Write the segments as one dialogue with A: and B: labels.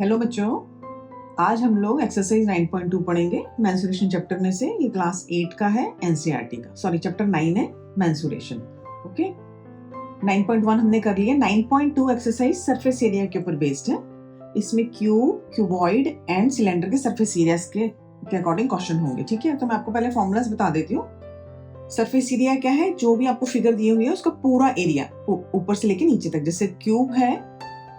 A: Hello बच्चों, आज हम लोग एक्सरसाइज 9.2 पढ़ेंगे मेंसुरेशन चैप्टर में से। ये क्लास 8 का है, एनसीईआरटी का। सॉरी, चैप्टर 9 है मेंसुरेशन। ओके, 9.1 हमने कर लिया। 9.2 एक्सरसाइज सरफेस एरिया के ऊपर बेस्ड है। इसमें क्यूब, क्यूबॉइड एंड सिलेंडर के सरफेस एरियाज के अकॉर्डिंग क्वेश्चन होंगे। ठीक है, तो मैं आपको पहले फॉर्मूलाज बता देती हूँ। सरफेस एरिया क्या है? जो भी आपको फिगर दी हुई है उसका पूरा एरिया ऊपर से लेके नीचे तक। जैसे क्यूब है,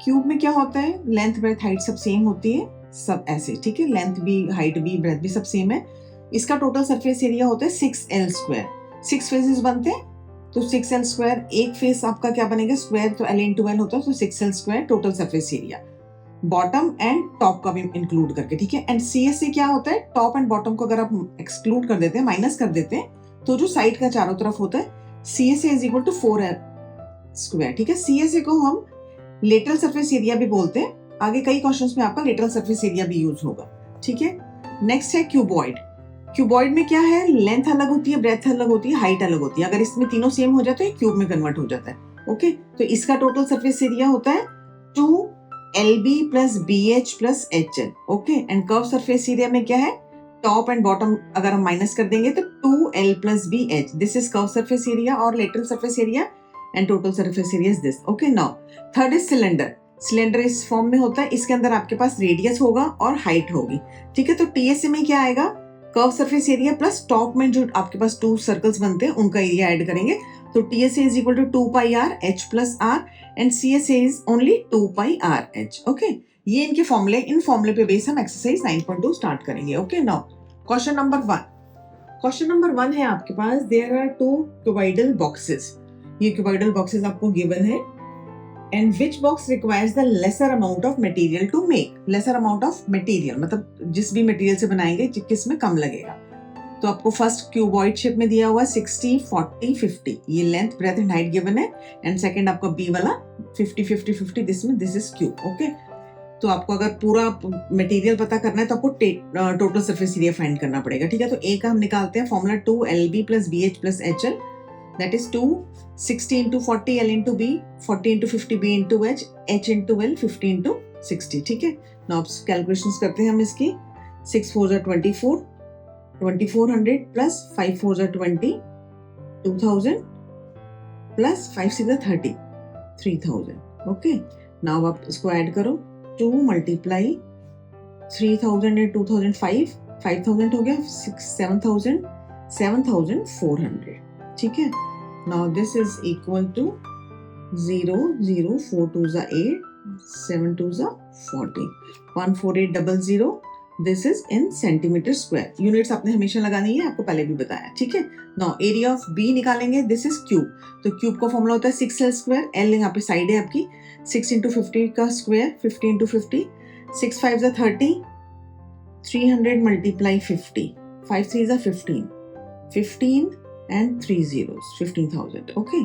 A: क्यूब में क्या होता है? लेंथ, ब्रेथ, हाइट सब सेम होती है, सब ऐसे। ठीक है, लेंथ भी, हाइट भी, ब्रेथ भी सब सेम है। इसका टोटल सरफेस एरिया होता है 6l²। 6 फेसेस बनते हैं, तो 6l²। एक फेस आपका क्या बनेगा? स्क्वायर, तो l×l होता है, तो 6l² total surface area, bottom and top का भी इंक्लूड करके। ठीक है, एंड CS से क्या होता है? टॉप एंड बॉटम को अगर आप एक्सक्लूड कर देते हैं, माइनस कर देते हैं, तो जो साइड का चारों तरफ होता है, CSA is equal to 4l²। ठीक है, CSA को हम लेटरल सरफेस एरिया भी बोलते हैं। आगे कई क्वेश्चंस में आपका लेटरल सरफेस एरिया भी यूज होगा। ठीक है, नेक्स्ट है क्यूबॉइड। क्यूबॉइड में क्या है? लेंथ अलग होती है, ब्रेथ अलग होती है, हाइट अलग होती है। अगर इसमें तीनों सेम हो जाए तो ये क्यूब में कन्वर्ट हो जाता है। ओके, तो इसका टोटल सरफेस एरिया होता है 2LB + BH + HL। Okay, and curve surface area में क्या है? टॉप एंड बॉटम अगर हम माइनस कर देंगे तो 2L + BH। This is curve surface area और lateral surface area, and total surface area is this. Okay, now third is cylinder. Cylinder इस फॉर्म में होता है, इसके अंदर आपके पास रेडियस होगा और हाइट होगी। ठीक है, तो TSA में क्या आएगा? Curve surface area plus top में जो आपके पास 2 सर्कल्स बनते हैं उनका एरिया ऐड करेंगे, तो TSA is equal to 2πr h + r and CSA is only 2πr h। Okay, ये इनके फॉर्मूले, इन फॉर्मूले पे बेस हम एक्सरसाइज 9.2 स्टार्ट करेंगे। Okay, now question number 1। Question number 1 है आपके पास, देयर आर 2 क्यूबॉइडल बॉक्सेस। ये क्यूबॉइडल बॉक्सेस आपको गिवन है, and which box requires the lesser amount of material to make? lesser amount of material मतलब जिस भी मटेरियल से बनाएंगे किस में कम लगेगा। तो आपको फर्स्ट क्यूबॉइड शेप में दिया हुआ 60 40 50, ये length, breadth and height given है। एंड सेकंड आपका बी वाला 50 50 50, दिस इज क्यूब। ओके, तो आपको अगर पूरा मटेरियल पता करना है तो आपको टोटल सरफेस एरिया फाइंड करना पड़ेगा। ठीक है, तो ए का हम निकालते हैं formula 2LB + BH + HL, that is 2 60 × 40 L×B, 40 × 50 B×H, H×L, 50 × 60। ठीक है, नाउ कैलकुलेशंस करते हैं हम इसकी। 6 4 = 24, 2400 + 5 4 = 20, 2000 + 5 6 = 30, 3000। ओके, नाउ आप इसको ऐड करो। 2 × 3000 × 2005, 5000 हो गया, 7000, 7400। ठीक है, now this is equal to 0 0 4 2 = 8, 7 2 = 14, 14800। This is in centimetre square. Units आपने हमेशा लगानी है, आपको पहले भी बताया। ठीक है, नाउ एरिया ऑफ बी निकालेंगे। दिस इज क्यूब, तो क्यूब का फॉर्मूला होता है 6l²। L यहाँ पे साइड है आपकी, 6 × 50 का स्क्वायर, 50 × 50, 6 5 = 30, 300 × 50, 5 3 = 15, 15 एंड 3 zeros, 15,000। ओके,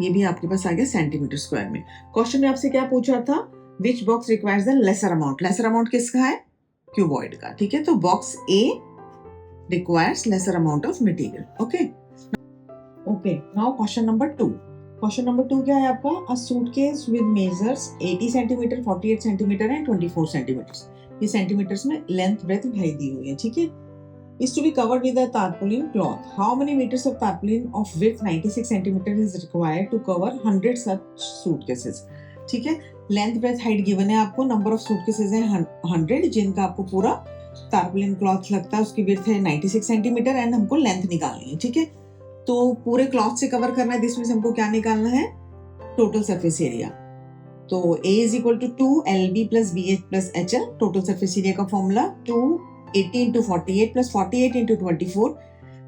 A: ये भी आपके पास आ गया सेंटीमीटर स्क्वायर में। क्वेश्चन में आपसे क्या पूछा था? Which box requires the lesser amount? Lesser amount किसका है? क्यूबॉइड का। ठीक है, तो box a requires lesser amount of material. Okay okay, now question number 2। Question number 2 क्या है आपका? A suitcase with measures 80 centimetre, 48 centimetre and 24 centimetres. ये सेंटीमीटर्स में लेंथ, ब्रेथ एंड हाइट दी हुई है। ठीक है, is to be covered with a tarpaulin cloth. How many meters of tarpaulin of width 96 cm is required to cover 100 such suitcases? ठीक है, length, breadth, height given है आपको। नंबर ऑफ सूटकेसेस है 100 जिनका आपको पूरा टार्पालिन क्लॉथ लगता है, उसकी विड्थ है 96 सेंटीमीटर एंड हमको लेंथ निकालनी है। ठीक है, तो पूरे क्लॉथ से कवर करना है, जिसमें से हमको क्या निकालना है? Total surface area. तो A is equal to 2LB + BH + HL। Total surface area का फॉर्मूला 280 × 48 + 48 × 24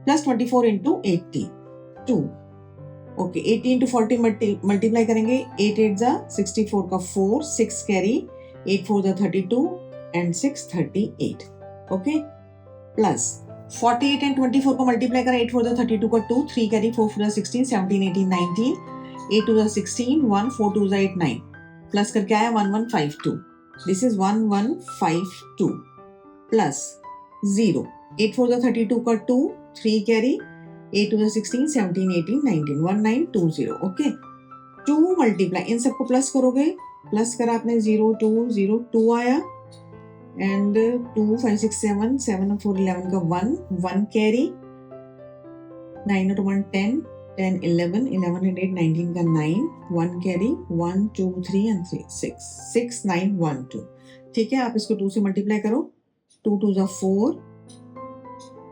A: + 24 × 80, 2। ओके, 80 × 40 मल्टीप्लाई करेंगे, 8 8 = 64 का 4, 6 carry, 8 4 = 32 and 6 38। Okay, plus 48 and 24 को मल्टीप्लाई करें, 8 4 = 32 का 2, 3 कैरी, 4 4 = 16, 17 18 19, 8 2 = 16, 1 4 2 = 8 9, प्लस करके आया 1152। दिस इज 1152 प्लस 0, 8 4 = 32 का 2, 3 कैरी, 8 2 = 16, 17 18 19, 1920। ओके, 2 मल्टीप्लाई, इन सबको प्लस करोगे, प्लस करा आपने 0 2 0 2 आया, एंड 2 5 6 7 7 और 4 11 का 1 कैरी, 9 और 1 10 10 11 11 and 8 19 का 9 1 कैरी, 1 2 3 and 3 6 6 9 1 2। ठीक है, आप इसको 2 से मल्टीप्लाई करो, 2 2 जा 4,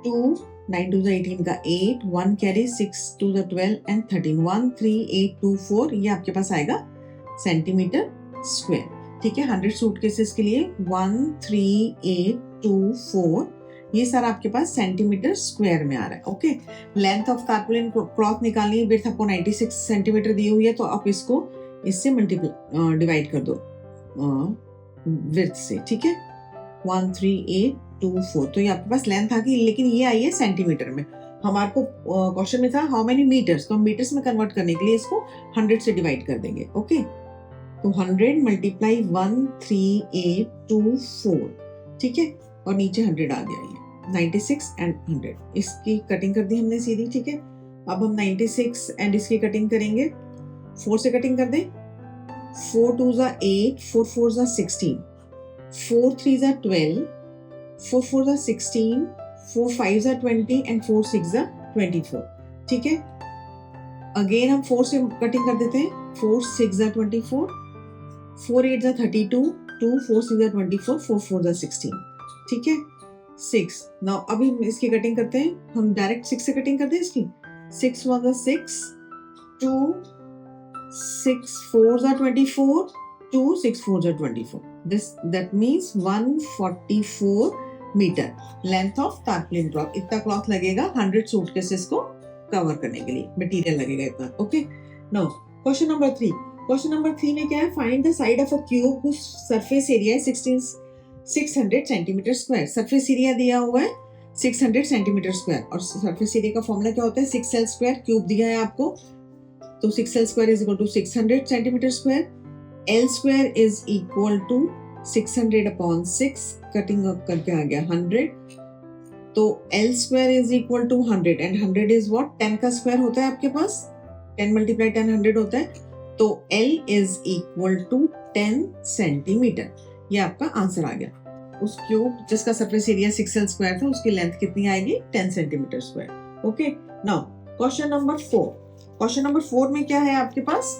A: 2 9 2 जा 18 का 8, 1 कैरी, 6 2 जा 12 and 13 1 3 8 2 4, ये आपके पास आएगा सेंटीमीटर स्क्वायर। ठीक है, 100 सूटकेसेस के लिए 1 3 8 2 4, ये सारा आपके पास सेंटीमीटर स्क्वायर में आ रहा है। Okay, length of tarpaulin cloth निकालनी है, विड्थ आपको 96 सेंटीमीटर दी हुई है, तो आप इसको इससे मल्टीप्लाई डिवाइड कर दो विड्थ से। ठीक है, 1 3 8 2 4, तो ये आपके पास लेंथ आ गई, लेकिन ये आई है सेंटीमीटर में। हमारे को क्वेश्चन में था हाउ मेनी मीटर्स, तो हम मीटर्स में कन्वर्ट करने के लिए इसको 100 से डिवाइड कर देंगे। ओके, तो 100 मल्टीप्लाई 1 3 8 2 4, ठीक है, और नीचे 100 आ गया, ये 96 एंड 100, इसकी कटिंग कर दी हमने सीधी। ठीक है, अब हम 96 एंड इसकी कटिंग करेंगे, 4 से कटिंग कर दें, 4 2 जा 8, 4 4 जा 16, 4 3 जा 12, 4 4 जा 16, 4 5 जा 20 एंड 4 6 जा 24। ठीक है, अगेन हम 4 से कटिंग कर देते हैं, 4 6 जा 24, 4 8 जा 32, 2 4 6 जा 24, 4 4 जा 16। ठीक है, 6। नाउ अभी हम इसकी कटिंग करते हैं, हम डायरेक्ट 6 से कटिंग करते हैं इसकी, 6 1 जा 6, 2 6 4 जा 24, 2 6 4 जा 24, that means 144 metre length of tarpaulin cloth. इतना क्लॉथ लगेगा 100 सूटकेसेस को कवर करने के लिए, मटेरियल लगेगा इतना। Okay, now question number 3। Question number 3 में क्या है, find the side of a cube whose surface area है 600 सेंटीमीटर स्क्वायर। सरफेस एरिया दिया हुआ है 600 सेंटीमीटर स्क्वायर, और सरफेस एरिया का फॉर्मूला क्या होता है, 6L स्क्वायर। क्यूब दिया है आपको, तो 6L square is equal to 600 centimetre square, L square is equal to 600 upon 6, cutting up करके आ गया 100, तो L square is equal to 100 and 100 is what, 10 का स्क्वायर होता है आपके पास, 10 मल्टीप्लाई 10 100 होता है, तो L is equal to 10 centimetre. ये आपका आंसर आ गया। उस क्यूब जिसका सरफेस एरिया 6L स्क्वायर था, उसकी लेंथ कितनी आएगी, 10 centimetre square. Okay, now question number 4। Question number 4 में क्या है आपके पास,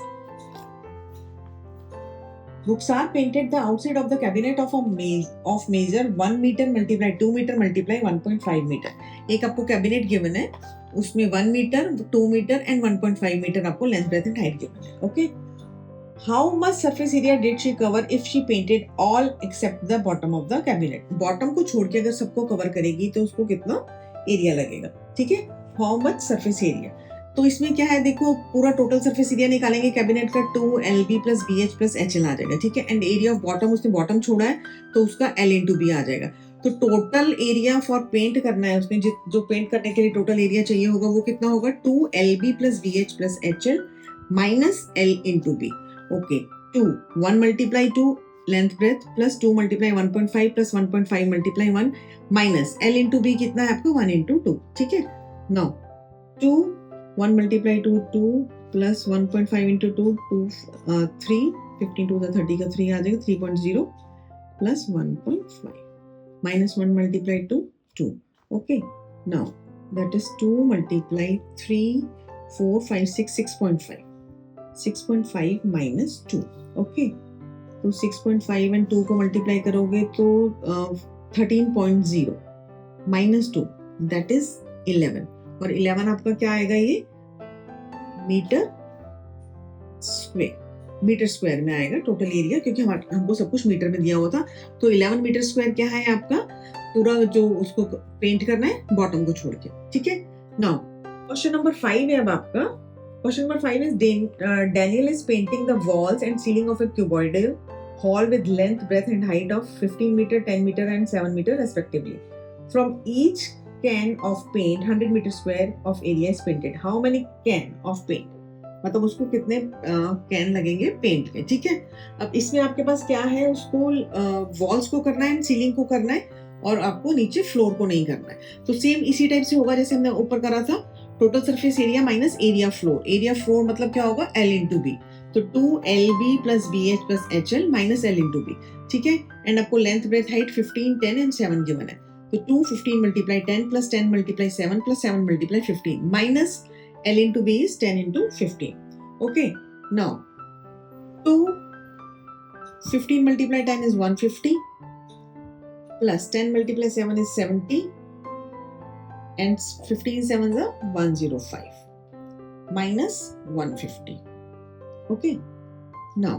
A: Rukhsar painted the outside of the cabinet of measure 1 meter multiply 2 meter multiply 1.5 meter। एक आपको कैबिनेट गिवन है, उसमें 1 मीटर 2 मीटर एंड 1.5 मीटर आपको length breadth and height given है। Okay, how much surface area did she cover if she painted all except the bottom of the cabinet. Bottom को छोड़ के अगर सबको कवर करेगी तो उसको कितना एरिया लगेगा। ठीक है, हाउ मच सरफेस एरिया, तो इसमें क्या है, देखो पूरा टोटल सरफेस एरिया निकालेंगे कैबिनेट का, 2LB plus BH plus HL आ जाएगा। ठीक है, एंड एरिया ऑफ बॉटम, उसने बॉटम छोड़ा है तो उसका L इंटू B आ जाएगा। तो टोटल एरिया फॉर पेंट करना है, उसने जो पेंट करने के लिए टोटल एरिया चाहिए होगा वो कितना होगा, 2LB plus BH plus HL minus L into B। Okay, 2 1 multiply 2 length breadth plus 2 multiply 1.5 plus 1.5 multiply 1 minus L into B कितना है आपको, 1 इंटू 2। ठीक है, now 2 1 multiply 2 2 plus 1.5 into 2 3 15 to the 30 का 3 आ जाएगा, 3.0 plus 1.5 minus 1 multiply 2 2। Okay, now that is 2 multiply 3 4 5 6 6.5 minus 2। Okay, तो 6.5 and 2 को multiply करोगे तो 13.0 minus 2 that is 11, और 11 आपका क्या आएगा, ये मीटर स्क्वायर में आएगा टोटल एरिया, क्योंकि हमको सब कुछ मीटर में दिया हुआ था। तो 11 मीटर स्क्वायर क्या है आपका, पूरा जो उसको पेंट करना है बॉटम को छोड़ के। ठीक है, नाउ क्वेश्चन नंबर 5 है अब आपका। Question number 5 is Daniel is painting the walls and ceiling of a cuboidal hall with length, breadth and height of 15 meter, 10 meter and 7 meter respectively. From each can of paint 100 meter square of area is painted. How many can of paint, मतलब उसको कितने can लगेंगे paint के। ठीक है, अब इसमें आपके पास क्या है, उसको वॉल्स को करना है, सीलिंग को करना है, और आपको नीचे फ्लोर को नहीं करना है। तो सेम इसी टाइप से होगा जैसे हमने ऊपर करा था, total surface area minus area floor. Area floor मतलब क्या होगा, L इंटू B। तो 2LB plus BH plus HL minus L into B, ठीक है। एंड आपको length breadth height 15, 10 and 7 given है, तो 2 15 multiply 10 plus 10 multiply 7 plus 7 multiply 15 minus L into B is 10 into 15. Okay, now 2 15 multiply 10 is 150 plus 10 multiply 7 is 70 and 15 7s are 105 minus 150. Okay, now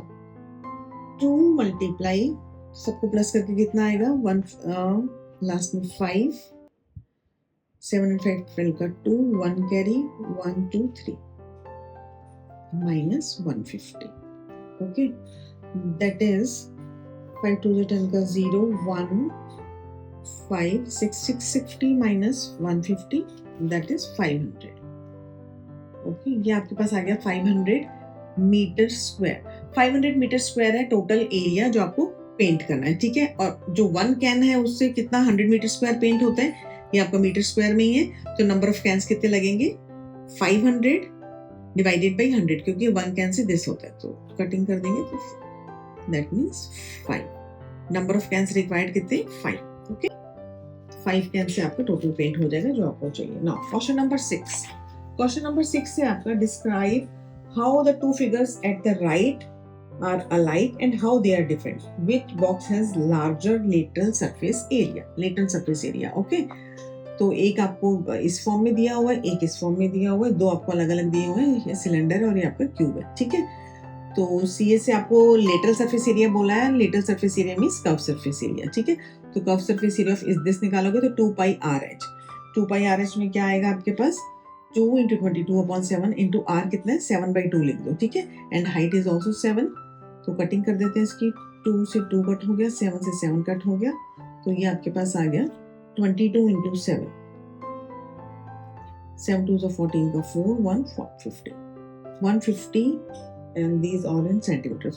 A: 2 multiply सबको plus करके कितना आएगा 1 last में 5 7 and 5 12 का 2 1 carry 1 2 3 minus 150. Okay, that is 5 2 10 का 0 1 5 6 660 minus 150 that is 500. Okay, ये आपके पास आ गया 500 मीटर स्क्वायर. 500 मीटर स्क्वायर है टोटल एरिया जो आपको पेंट करना है, ठीक है। और जो 1 कैन है उससे कितना 100 मीटर स्क्वायर पेंट होता है, ये आपका मीटर स्क्वायर में ही है, तो नंबर ऑफ कैन्स कितने लगेंगे 500 डिवाइडेड बाई 100, क्योंकि 1 कैन से दिस होता है, तो कटिंग कर देंगे तो that means 5. Number of cans required कितने 5. ओके, 5 कैन से आपका टोटल पेंट हो जाएगा जो आपको चाहिए. Now question number 6. Question number 6 से आपका describe how the two figures at the right are alike and how they are different. Which box has larger lateral surface area? Lateral surface area. Okay. तो एक आपको इस form में दिया हुआ है, एक इस फॉर्म में दिया हुआ है, दो आपको अलग अलग दिए हुए हैं, ये सिलेंडर है और ये आपका क्यूब है, ठीक है। तो सीए से आपको लेटरल सरफेस एरिया बोला है, lateral surface area means curve surface area, ठीक है। तो कर्व सरफेस एरिया ऑफ इस दिस निकालोगे तो 2 पाई RH. 2 पाई RH में क्या आएगा आपके पास 2 × 22/7 × R कितना है 7/2 लिख दो, ठीक है। एंड हाइट इज ऑल्सो 7, तो कटिंग कर देते हैं इसकी. 2 से 2 कट हो गया, 7 से 7 कट हो गया, तो ये आपके पास आ गया 22 × 7. 7 2 14 का 4 150 and these all in centimetre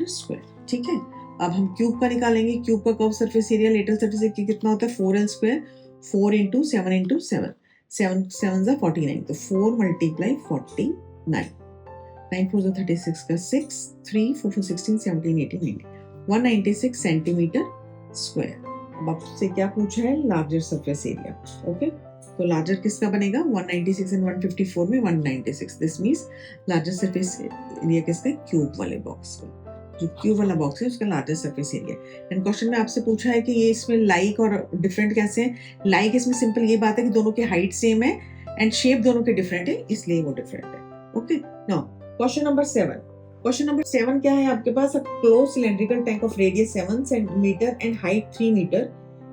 A: square, ठीक है। अब हम क्यूब का निकालेंगे. क्यूब का curve surface area lateral surface area कितना होता है 4L स्क्वायर. 4 × 7 × 7 7 7 49, तो 4 × 49 9 4 36 का 6 3 4 4 16 17 18 19 196 सेंटीमीटर स्क्वायर. अब आपसे क्या पूछा है लार्जर सरफेस एरिया. ओके, तो लार्जर किसका बनेगा 196 एंड 154 में 196. This means larger surface area किसका क्यूब वाले बॉक्स का. जो क्यूब वाला बॉक्स है उसका larger surface area. And question में आपसे पूछा है कि ये इसमें लाइक और डिफरेंट कैसे है. लाइक इसमें सिंपल ये बात है कि दोनों के हाइट सेम है एंड शेप दोनों के डिफरेंट है, इसलिए वो डिफरेंट है. Okay, now question number 7. Question number 7 क्या है आपके पास. A close cylindrical tank of radius 7 centimetre and height 3 metre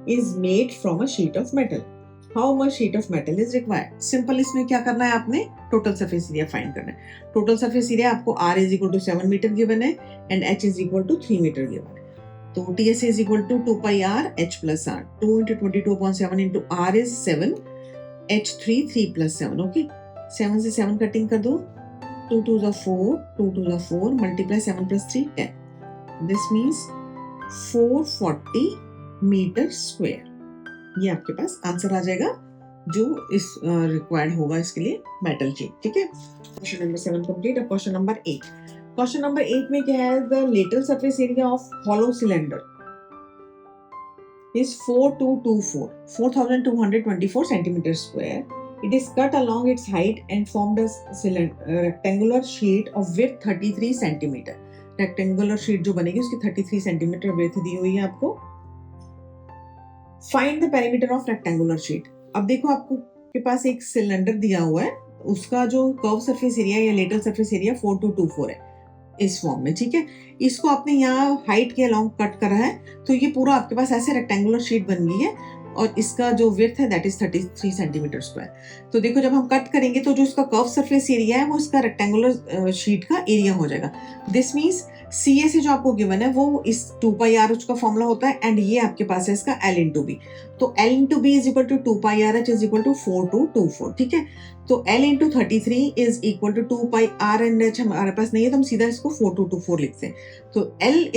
A: is made from a sheet of metal. How much sheet of metal is required. Simple इसमें क्या करना है आपने total surface area find करना है. टोटल सरफेस एरिया आपको R = 7 metre given है and H = 3 metre given है. तो TS = 2 pi R H plus R. 2 × 22/7 × R is 7 H 3 plus 7. Okay, 7 से 7 कटिंग कर दो. 2 2 are 4 2 2 are 4 multiply 7 plus 3 10. This means 440 metre square. ये आपके पास आंसर आ जाएगा जो इस रिक्वायर्ड होगा इसके लिए मेटल शीट, ठीक है. Question number 7 complete. अब क्वेश्चन नंबर 8. क्वेश्चन नंबर 8 में क्या है the lateral surface area of hollow cylinder is 4224 centimeter square. It is cut along its height and formed a rectangular sheet of width 33 centimeter. Rectangular sheet जो बनेगी उसकी 33 centimeter width दी हुई है आपको. Find the perimeter of rectangular sheet. अब देखो आपको के पास एक सिलेंडर दिया हुआ है, उसका जो कर्व सरफेस एरिया या लेटरल सरफेस एरिया 4224 है इस फॉर्म में, ठीक है. इसको आपने यहाँ हाइट के अलोंग कट करा है, तो ये पूरा आपके पास ऐसे रेक्टेंगुलर शीट बन गई है और इसका जो विड्थ है दैट इज 33 सेंटीमीटर स्क्वायर. तो देखो जब हम कट करेंगे तो जो इसका कर्व सरफेस एरिया है वो इसका रेक्टेंगुलर शीट का एरिया हो जाएगा. दिस मीन्स CA से जो आपको गिवन है वो इस 2 पाई R H का फॉर्मूला होता है एंड ये आपके पास है इसका L × B. तो L × B = 2 पाई R H = 4224, ठीक है. तो L × 33 = 2 pi R and H हमारे पास नहीं है तो हम सीधा इसको 4224 लिखते हैं. तो L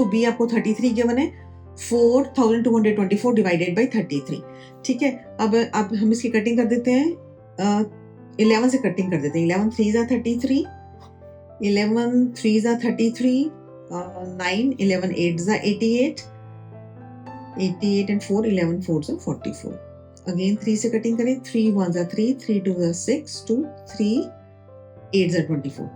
A: = B आपको 33 गिवन है 4224 डिवाइडेड बाई 33, ठीक है. अब हम इसकी कटिंग कर देते हैं 11 से कटिंग कर देते हैं. 11 3 × 33 11 3s are 33, 9 11 8s are 88, 88 and 4 11 4s are 44. Again 3 से कटिंग करें, 3 1s are 3, 3 2s are 6, 2 3 8s are 24.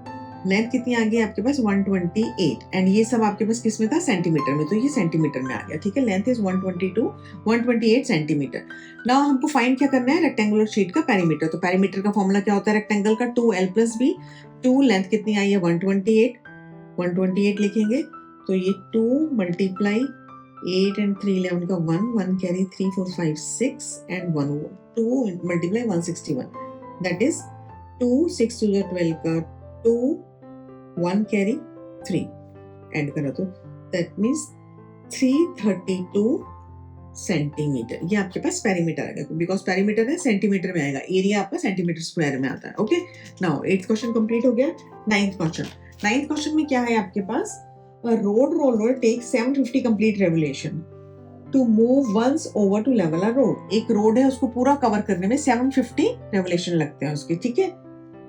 A: Length कितनी आ गई आपके पास 128 एंड ये सब आपके पास किस में था सेंटीमीटर में, तो ये सेंटीमीटर में आ गया, ठीक है। Length is 128 centimetre. नाउ हमको फाइंड क्या करना है, रेक्टेंगुलर शीट का पेरीमीटर। तो पेरीमीटर का फॉर्मूला क्या होता है रेक्टेंगल का, 2l + b। 2 लेंथ कितनी आई है 128 लिखेंगे, तो ये 2 × 8 and 3 11 का 1 कैरी 3 4 5 6 and 1 2 × 161, दैट इज 2 6 2 12 का 2 1 कैरी 3 एंड करा तो दैट मीन्स 332 सेंटीमीटर। ये आपके पास पेरीमीटर आएगा, बिकॉज पेरीमीटर है सेंटीमीटर में आएगा, एरिया आपका सेंटीमीटर स्क्वायर में आता है। Okay, now 8th question complete हो गया। 9th क्वेश्चन में क्या है आपके पास, a road roller takes 750 complete revolution to move once over to level a road। एक रोड है उसको पूरा कवर करने में 750 revolution लगते हैं उसके, ठीक है।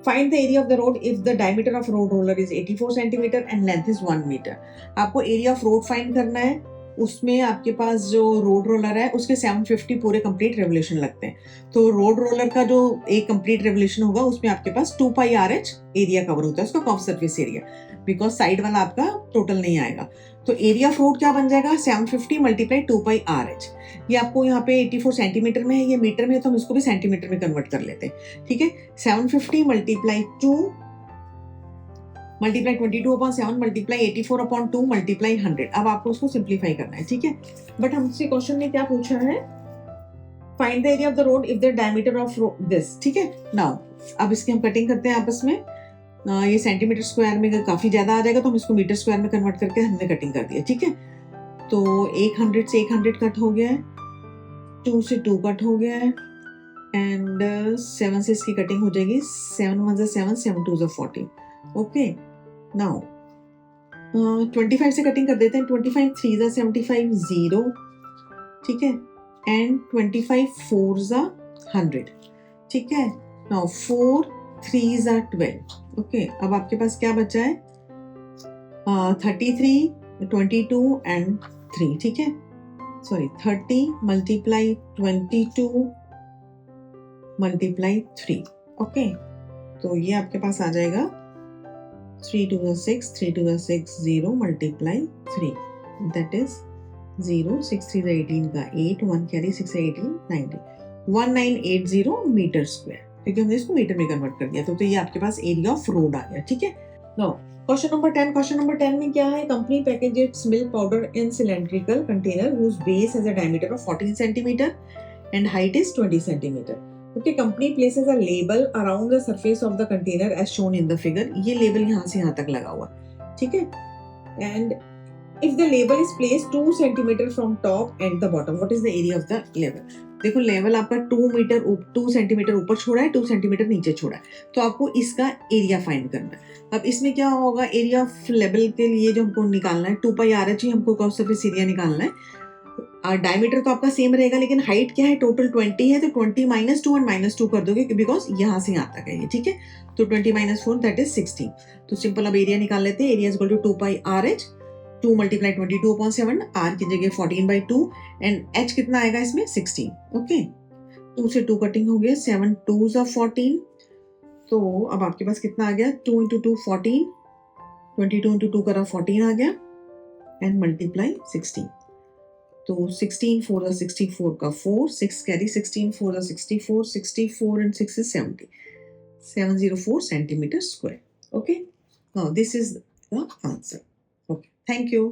A: Find the area of the road if the diameter of road roller is 84 centimeter and length is 1 meter। आपको area of road find करना है, उसमें आपके पास जो रोड रोलर है उसके 750 पूरे कंप्लीट रेवोल्यूशन लगते हैं। तो रोड रोलर का जो एक कंप्लीट रेवोल्यूशन होगा उसमें आपके पास 2πRH एरिया कवर होता है, उसका curve surface area, because side वाला आपका टोटल नहीं आएगा। तो एरिया ऑफ रोड क्या बन जाएगा 750 × 2πRH। ये आपको यहाँ पे 84 सेंटीमीटर में है, ये मीटर में है तो हम इसको भी सेंटीमीटर में कन्वर्ट कर लेते हैं, ठीक है। 750 × 2 मल्टीप्लाई 22/7 मल्टीप्लाई 84/2 मल्टीप्लाई 100। अब आपको उसको सिंप्लीफाई करना है, ठीक है। बट हमसे क्वेश्चन ने क्या पूछा है, find the area of the road if the diameter of this, ठीक है। नाउ अब इसकी हम कटिंग करते हैं आपस में। ये सेंटीमीटर स्क्वायर में काफी ज्यादा आ जाएगा तो हम इसको मीटर स्क्वायर में कन्वर्ट करके हमने कटिंग कर दिया, ठीक है। तो 100 से 100 कट हो गया है, 2 से 2 कट हो गया है एंड 7 से इसकी कटिंग हो जाएगी, 7 1 7 7 2 14। ओके, नाउ 25 से कटिंग कर देते हैं, 25 3 75 0, ठीक है, एंड 25 4 100, ठीक है। नाउ 4 3 12। ओके, अब आपके पास क्या बचा है 33 22 एंड 3, ठीक है। Sorry 30 multiply 22 multiply 3। ओके, तो ये आपके पास आ जाएगा 3 2 6 3 2 6 0 मल्टीप्लाई 3, दैट इज 0 6 3 18 का 8 1 कैरी 6 18 90 1980 मीटर स्क्वायर, क्योंकि हमने इसको मीटर में कन्वर्ट कर दिया। तो ये आपके पास एरिया ऑफ रोड आ गया, ठीक है। नाउ क्वेश्चन नंबर 10 में क्या है, company package its milk powder in cylindrical container whose base has a diameter of 14 centimetre and height is 20 centimeter. Okay, company places a label around the surface of the container as shown in the figure। ये label यहाँ से यहाँ तक लगा हुआ, ठीक है। And if the label is placed 2 centimeter from top and the bottom, what is the area of the label? देखो लेवल आपका 2 सेंटीमीटर ऊपर छोड़ा है, 2 सेंटीमीटर नीचे छोड़ा है, तो आपको इसका एरिया फाइंड करना है। अब इसमें क्या होगा, एरिया ऑफ लेवल के लिए जो हमको निकालना है 2πRH ही हमको कर्व सरफेस एरिया निकालना है। डायमीटर तो आपका सेम रहेगा, लेकिन हाइट क्या है टोटल 20 है, तो 20 -2 एंड -2 कर दोगे बिकॉज यहाँ से यहाँ तक है ये, ठीक है। तो 20 - 4 दैट इज 16। तो सिंपल अब एरिया निकाल लेते हैं, area is equal to 2πRH, 2 × 22/7, R की जगह 14/2 एंड H कितना आएगा इसमें 16। ओके, 2 से 2 कटिंग हो गया, 7 2s 14। तो अब आपके पास कितना आ गया 2 × 2 14, 22 × 2 करा 14 आ गया एंड मल्टीप्लाई 16। तो 16 4 64 का 4 6 carry 16 4 64 64 and 6 is 70 704 centimeter square। Okay, now this is the answer। Okay, thank you।